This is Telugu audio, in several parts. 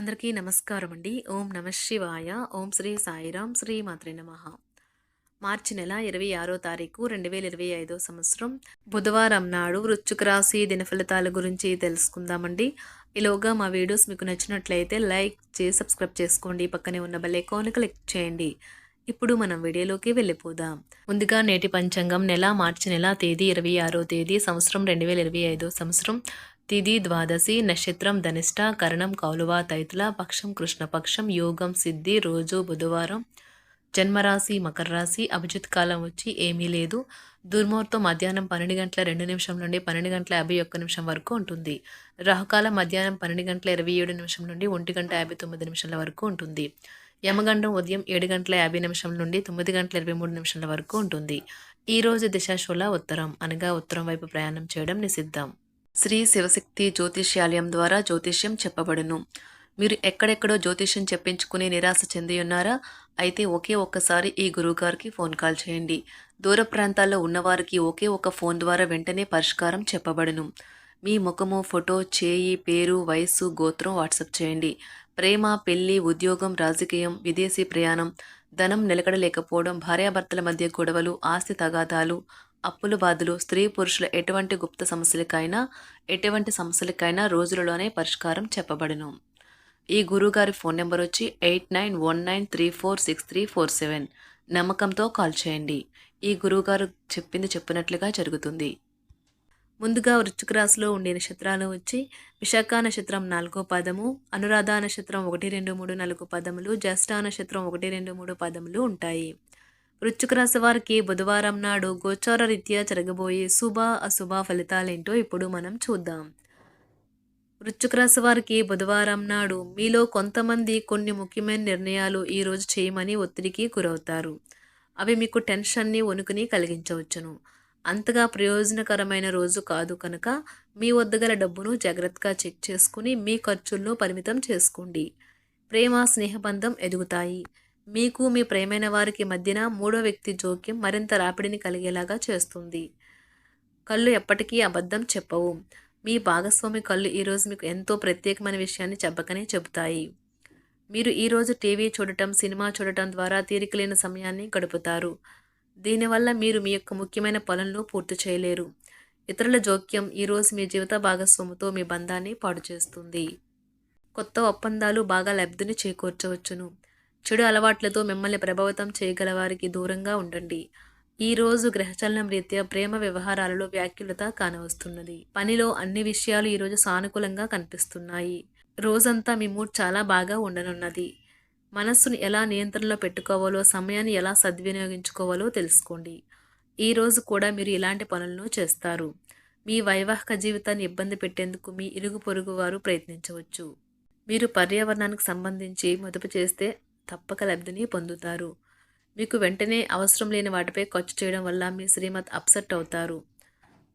అందరికీ నమస్కారం అండి. ఓం నమః శివాయ. ఓం శ్రీ సాయిరాం. శ్రీ మాత్రే నమః. మార్చి నెల 26వ తారీఖు 2025 సంవత్సరం బుధవారం నాడు వృశ్చిక రాశి దినఫలితాల గురించి తెలుసుకుందామండి. ఈలోగా మా వీడియోస్ మీకు నచ్చినట్లయితే లైక్ చేసి సబ్స్క్రైబ్ చేసుకోండి. పక్కనే ఉన్న బెల్ ఐకాన్ క్లిక్ చేయండి. ఇప్పుడు మనం వీడియోలోకి వెళ్ళిపోదాం. ముందుగా నేటి పంచాంగం మార్చి నెల తేదీ 26వ తేదీ సంవత్సరం 2025 సంవత్సరం తిథి ద్వాదశి, నక్షత్రం ధనిష్ట, కరణం కౌలువ తైతుల, పక్షం కృష్ణపక్షం, యోగం సిద్ధి, రోజు బుధవారం, జన్మరాశి మకర రాశి, అభిజిత్ కాలం వచ్చి ఏమీ లేదు. దుర్ముహూర్తం మధ్యాహ్నం 12 గంటల 2 నిమిషం నుండి 12 గంటల 51 నిమిషం వరకు ఉంటుంది. రాహుకాలం మధ్యాహ్నం 12 గంటల 27 నిమిషం నుండి 1 గంట 59 నిమిషాల వరకు ఉంటుంది. యమగండం ఉదయం 7 గంటల 50 నిమిషం నుండి 9 గంటల 23 నిమిషాల వరకు ఉంటుంది. ఈ రోజు దిశాశూల ఉత్తరం, అనగా ఉత్తరం వైపు ప్రయాణం చేయడం నిషిద్ధం. శ్రీ శివశక్తి జ్యోతిష్యాలయం ద్వారా జ్యోతిష్యం చెప్పబడును. మీరు ఎక్కడెక్కడో జ్యోతిష్యం చెప్పించుకుని నిరాశ చెంది ఉన్నారా? అయితే ఒకే ఒక్కసారి ఈ గురువుగారికి ఫోన్ కాల్ చేయండి. దూర ప్రాంతాల్లో ఉన్నవారికి ఒకే ఒక ఫోన్ ద్వారా వెంటనే పరిష్కారం చెప్పబడును. మీ ముఖము, ఫోటో, చేయి, పేరు, వయస్సు, గోత్రం వాట్సాప్ చేయండి. ప్రేమ, పెళ్లి, ఉద్యోగం, రాజకీయం, విదేశీ ప్రయాణం, ధనం నిలకడలేకపోవడం, భార్యాభర్తల మధ్య గొడవలు, ఆస్తి తగాదాలు, అప్పుల బాధలు, స్త్రీ పురుషుల ఎటువంటి గుప్త సమస్యలకైనా రోజులలోనే పరిష్కారం చెప్పబడును. ఈ గురువుగారి ఫోన్ నెంబర్ వచ్చి 8919346347. నమ్మకంతో కాల్ చేయండి. ఈ గురువుగారు చెప్పింది చెప్పినట్లుగా జరుగుతుంది. ముందుగా వృశ్చిక రాశిలో ఉండే నక్షత్రాలు వచ్చి విశాఖ నక్షత్రం 4వ పదము, అనురాధ నక్షత్రం 1, 2, 3, 4 పదములు, జ్యేష్ఠ నక్షత్రం 1, 2, 3 పదములు ఉంటాయి. వృశ్చిక రాశి వారికి బుధవారం నాడు గోచార రీత్యా జరగబోయే శుభ అశుభ ఫలితాలేంటో ఇప్పుడు మనం చూద్దాం. వృశ్చిక రాశి వారికి బుధవారం నాడు మీలో కొంతమంది కొన్ని ముఖ్యమైన నిర్ణయాలు ఈరోజు చేయమని ఒత్తిడికి గురవుతారు. అవి మీకు టెన్షన్ని, వణుకుని కలిగించవచ్చును. అంతగా ప్రయోజనకరమైన రోజు కాదు కనుక మీ వద్ద గల డబ్బును జాగ్రత్తగా చెక్ చేసుకుని మీ ఖర్చులను పరిమితం చేసుకోండి. ప్రేమ, స్నేహబంధం ఎదుగుతాయి. మీకు మీ ప్రేమైన వారికి మధ్యన మూడో వ్యక్తి జోక్యం మరింత రాపిడిని కలిగేలాగా చేస్తుంది. కళ్ళు ఎప్పటికీ అబద్ధం చెప్పవు. మీ భాగస్వామి కళ్ళు ఈరోజు మీకు ఎంతో ప్రత్యేకమైన విషయాన్ని చెప్పకనే చెబుతాయి. మీరు ఈరోజు టీవీ చూడటం, సినిమా చూడటం ద్వారా తీరికలేని సమయాన్ని గడుపుతారు. దీనివల్ల మీరు మీ యొక్క ముఖ్యమైన పనులను పూర్తి చేయలేరు. ఇతరుల జోక్యం ఈరోజు మీ జీవిత భాగస్వామితో మీ బంధాన్ని పాడు చేస్తుంది. కొత్త ఒప్పందాలు బాగా లబ్ధిని చేకూర్చవచ్చును. చెడు అలవాట్లతో మిమ్మల్ని ప్రభావితం చేయగల వారికి దూరంగా ఉండండి. ఈ రోజు గ్రహచలనం రీత్యా ప్రేమ వ్యవహారాలలో వ్యాఖ్యలత కానవస్తున్నది. పనిలో అన్ని విషయాలు ఈరోజు సానుకూలంగా కనిపిస్తున్నాయి. రోజంతా మీ మూడ్ చాలా బాగా ఉండనున్నది. మనస్సును ఎలా నియంత్రణలో పెట్టుకోవాలో, సమయాన్ని ఎలా సద్వినియోగించుకోవాలో తెలుసుకోండి. ఈ రోజు కూడా మీరు ఇలాంటి పనులను చేస్తారు. మీ వైవాహిక జీవితాన్ని ఇబ్బంది పెట్టేందుకు మీ ఇరుగు పొరుగు వారు ప్రయత్నించవచ్చు. మీరు పర్యావరణానికి సంబంధించి మదుపు చేస్తే తప్పక లబ్ధిని పొందుతారు. మీకు వెంటనే అవసరం లేని వాటిపై ఖర్చు చేయడం వల్ల మీ శ్రీమత్ అప్సెట్ అవుతారు.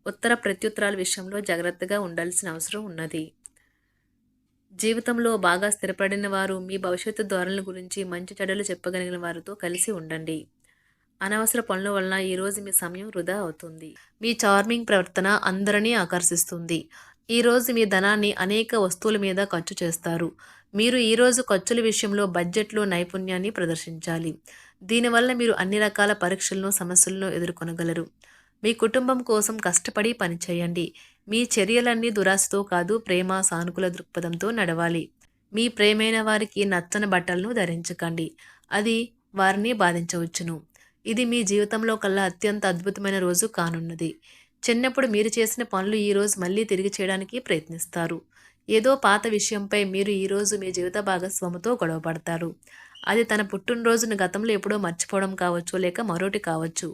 ఉత్తర ప్రత్యుత్తరాల విషయంలో జాగ్రత్తగా ఉండాల్సిన అవసరం ఉన్నది. జీవితంలో బాగా స్థిరపడిన వారు మీ భవిష్యత్తు ధోరణుల గురించి మంచి చెడులు చెప్పగలిగిన వారితో కలిసి ఉండండి. అనవసర పనుల వలన ఈరోజు మీ సమయం వృధా అవుతుంది. మీ చార్మింగ్ ప్రవర్తన అందరినీ ఆకర్షిస్తుంది. ఈరోజు మీ ధనాన్ని అనేక వస్తువుల మీద ఖర్చు చేస్తారు. మీరు ఈరోజు ఖర్చుల విషయంలో బడ్జెట్లో నైపుణ్యాన్ని ప్రదర్శించాలి. దీనివల్ల మీరు అన్ని రకాల పరీక్షలను, సమస్యలను ఎదుర్కొనగలరు. మీ కుటుంబం కోసం కష్టపడి పనిచేయండి. మీ చర్యలన్నీ దురాశతో కాదు, ప్రేమ, సానుకూల దృక్పథంతో నడవాలి. మీ ప్రేమైన వారికి నచ్చని బట్టలను ధరించకండి. అది వారిని బాధించవచ్చును. ఇది మీ జీవితంలో కల్లా అత్యంత అద్భుతమైన రోజు కానున్నది. చిన్నప్పుడు మీరు చేసిన పనులు ఈరోజు మళ్ళీ తిరిగి చేయడానికి ప్రయత్నిస్తారు. ఏదో పాత విషయంపై మీరు ఈరోజు మీ జీవిత భాగస్వామితో గొడవపడతారు. అది తన పుట్టినరోజును గతంలో ఎప్పుడో మర్చిపోవడం కావచ్చు, లేక మరోటి కావచ్చు.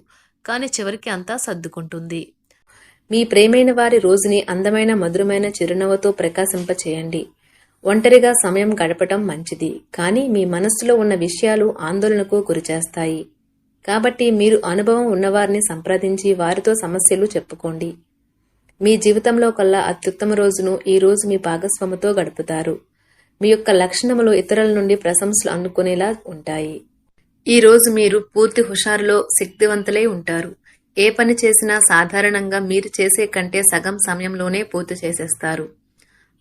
కానీ చివరికి అంతా సర్దుకుంటుంది. మీ ప్రేమైన వారి రోజుని అందమైన, మధురమైన చిరునవ్వుతో ప్రకాశింపచేయండి. ఒంటరిగా సమయం గడపటం మంచిది, కానీ మీ మనస్సులో ఉన్న విషయాలు ఆందోళనకు గురిచేస్తాయి. కాబట్టి మీరు అనుభవం ఉన్నవారిని సంప్రదించి వారితో సమస్యలు చెప్పుకోండి. మీ జీవితంలో కల్లా అత్యుత్తమ రోజును ఈ రోజు మీ భాగస్వామితో గడుపుతారు. మీ యొక్క లక్షణములు ఇతరుల నుండి ప్రశంసలు అందుకునేలా ఉంటాయి. ఈ రోజు మీరు పూర్తి హుషారులో శక్తివంతులై ఉంటారు. ఏ పని చేసినా సాధారణంగా మీరు చేసే కంటే సగం సమయంలోనే పూర్తి చేసేస్తారు.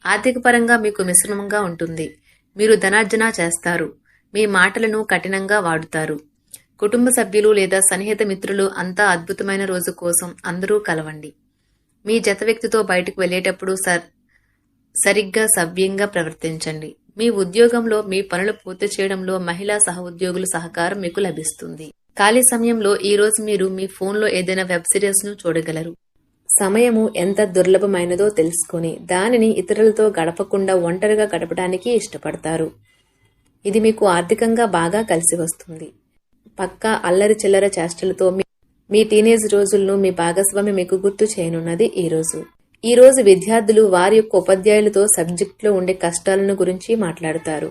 ఆర్థిక పరంగా మీకు మిశ్రమంగా ఉంటుంది. మీరు ధనార్జన చేస్తారు. మీ మాటలను కఠినంగా వాడుతారు. కుటుంబ సభ్యులు లేదా సన్నిహిత మిత్రులు అంతా అద్భుతమైన రోజు కోసం అందరూ కలవండి. మీ జత వ్యక్తితో బయటకు వెళ్ళేటప్పుడు సరిగ్గా సవ్యంగా ప్రవర్తించండి. మీ ఉద్యోగంలో మీ పనులు పూర్తి చేయడంలో మహిళా సహోద్యోగుల సహకారం మీకు లభిస్తుంది. ఖాళీ సమయంలో ఈ రోజు మీరు మీ ఫోన్లో ఏదైనా వెబ్ సిరీస్ ను చూడగలరు. సమయము ఎంత దుర్లభమైనదో తెలుసుకొని దానిని ఇతరులతో గడపకుండా ఒంటరిగా గడపడానికి ఇష్టపడతారు. ఇది మీకు ఆర్థికంగా బాగా కలిసి వస్తుంది. పక్కా అల్లరి చిల్లర చేష్టలతో మీ టీనేజ్ రోజులను మీ భాగస్వామి మీకు గుర్తు చేయనున్నది ఈ రోజు విద్యార్థులు వారి యొక్క ఉపాధ్యాయులతో సబ్జెక్టులో ఉండే కష్టాలను గురించి మాట్లాడతారు.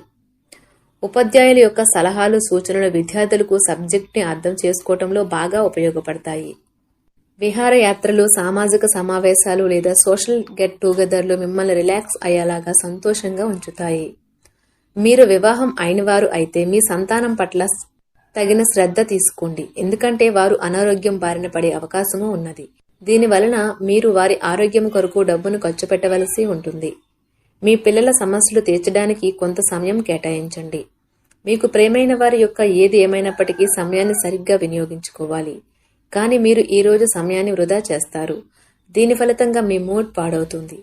ఉపాధ్యాయుల యొక్క సలహాలు సూచనలు విద్యార్థులకు సబ్జెక్ట్ని అర్థం చేసుకోవటంలో బాగా ఉపయోగపడతాయి. విహారయాత్రలు, సామాజిక సమావేశాలు లేదా సోషల్ గెట్ టుగెదర్లు మిమ్మల్ని రిలాక్స్ అయ్యేలాగా సంతోషంగా ఉంచుతాయి. మీరు వివాహం అయినవారు అయితే మీ సంతానం పట్ల తగిన శ్రద్ధ తీసుకోండి, ఎందుకంటే వారు అనారోగ్యం బారిన పడే అవకాశము ఉన్నది. దీని వలన మీరు వారి ఆరోగ్యం కొరకు డబ్బును ఖర్చు పెట్టవలసి ఉంటుంది. మీ పిల్లల సమస్యలు తీర్చడానికి కొంత సమయం కేటాయించండి. మీకు ప్రేమైన వారి యొక్క ఏది ఏమైనప్పటికీ సమయాన్ని సరిగ్గా వినియోగించుకోవాలి. కానీ మీరు ఈ రోజు సమయాన్ని వృధా చేస్తారు. దీని ఫలితంగా మీ మూడ్ పాడవుతుంది.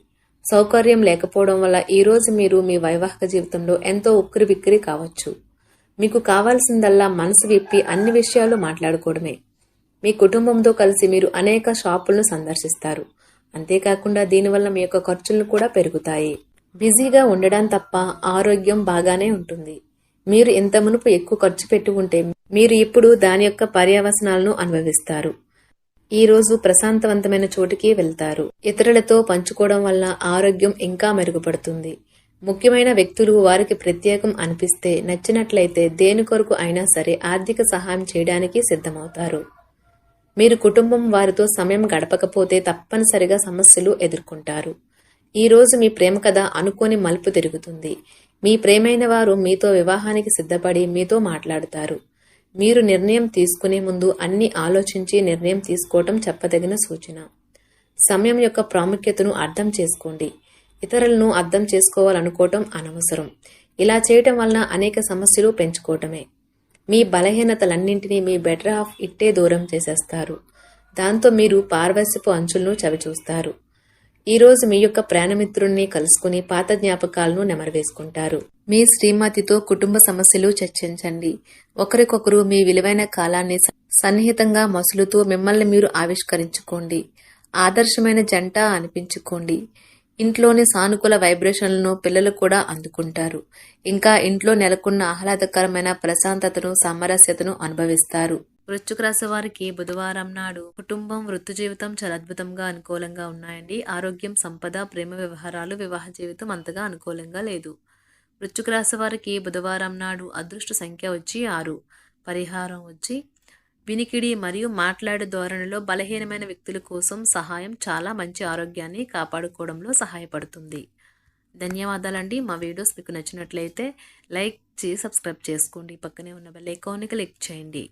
సౌకర్యం లేకపోవడం వల్ల ఈ రోజు మీరు మీ వైవాహిక జీవితంలో ఎంతో ఉక్కిరిబిక్కిరి కావచ్చు. మీకు కావాల్సిందల్లా మనసు విప్పి అన్ని విషయాలు మాట్లాడుకోవడమే. మీ కుటుంబంతో కలిసి మీరు అనేక షాపులను సందర్శిస్తారు. అంతేకాకుండా దీనివల్ల మీ యొక్క ఖర్చులను కూడా పెరుగుతాయి. బిజీగా ఉండడం తప్ప ఆరోగ్యం బాగానే ఉంటుంది. మీరు ఇంత మునుపు ఎక్కువ ఖర్చు పెట్టి ఉంటే మీరు ఇప్పుడు దాని యొక్క పర్యవసనాలను అనుభవిస్తారు. ఈ రోజు ప్రశాంతవంతమైన చోటికి వెళ్తారు. ఇతరులతో పంచుకోవడం వల్ల ఆరోగ్యం ఇంకా మెరుగుపడుతుంది. ముఖ్యమైన వ్యక్తులు వారికి ప్రత్యేకం అనిపిస్తే నచ్చినట్లయితే దేని కొరకు అయినా సరే ఆర్థిక సహాయం చేయడానికి సిద్ధమవుతారు. మీరు కుటుంబం వారితో సమయం గడపకపోతే తప్పనిసరిగా సమస్యలు ఎదుర్కొంటారు. ఈ రోజు మీ ప్రేమ కథ అనుకోని మలుపు తిరుగుతుంది. మీ ప్రేమైన వారు మీతో వివాహానికి సిద్ధపడి మీతో మాట్లాడుతారు. మీరు నిర్ణయం తీసుకునే ముందు అన్ని ఆలోచించి నిర్ణయం తీసుకోవటం చెప్పదగిన సూచన. సమయం యొక్క ప్రాముఖ్యతను అర్థం చేసుకోండి. ఇతరులను అర్థం చేసుకోవాలనుకోవటం అనవసరం. ఇలా చేయటం వలన అనేక సమస్యలు పెంచుకోవటమే. మీ బలహీనతలన్నింటినీ మీ బెటర్ హాఫ్ ఇట్టే దూరం చేసేస్తారు. దాంతో మీరు పార్వశ్యపు అంచులను చవిచూస్తారు. ఈ రోజు మీ యొక్క ప్రాణమిత్రుణ్ణి కలుసుకుని పాత జ్ఞాపకాలను నెమరవేసుకుంటారు. మీ శ్రీమతితో కుటుంబ సమస్యలు చర్చించండి. ఒకరికొకరు మీ విలువైన కాలాన్ని సన్నిహితంగా మసులుతూ మిమ్మల్ని మీరు ఆవిష్కరించుకోండి. ఆదర్శమైన జంట అనిపించుకోండి. ఇంట్లోని సానుకూల వైబ్రేషన్లను పిల్లలు కూడా అందుకుంటారు. ఇంకా ఇంట్లో నెలకొన్న ఆహ్లాదకరమైన ప్రశాంతతను, సామరస్యతను అనుభవిస్తారు. వృశ్చిక రాశి వారికి బుధవారం నాడు కుటుంబం, వృత్తి జీవితం చాలా అద్భుతంగా అనుకూలంగా ఉన్నాయండి. ఆరోగ్యం, సంపద, ప్రేమ వ్యవహారాలు, వివాహ జీవితం అంతగా అనుకూలంగా లేదు. వృశ్చిక రాశి వారికి బుధవారం నాడు అదృష్ట సంఖ్య వచ్చి 6. పరిహారం వచ్చి వినికిడి మరియు మాట్లాడే ధోరణిలో బలహీనమైన వ్యక్తుల కోసం సహాయం చాలా మంచి ఆరోగ్యాన్ని కాపాడుకోవడంలో సహాయపడుతుంది. ధన్యవాదాలండి. మా వీడియోస్ మీకు నచ్చినట్లయితే లైక్ చేసి సబ్స్క్రైబ్ చేసుకోండి. పక్కనే ఉన్న బెల్ ఐకాన్ని క్లిక్ చేయండి.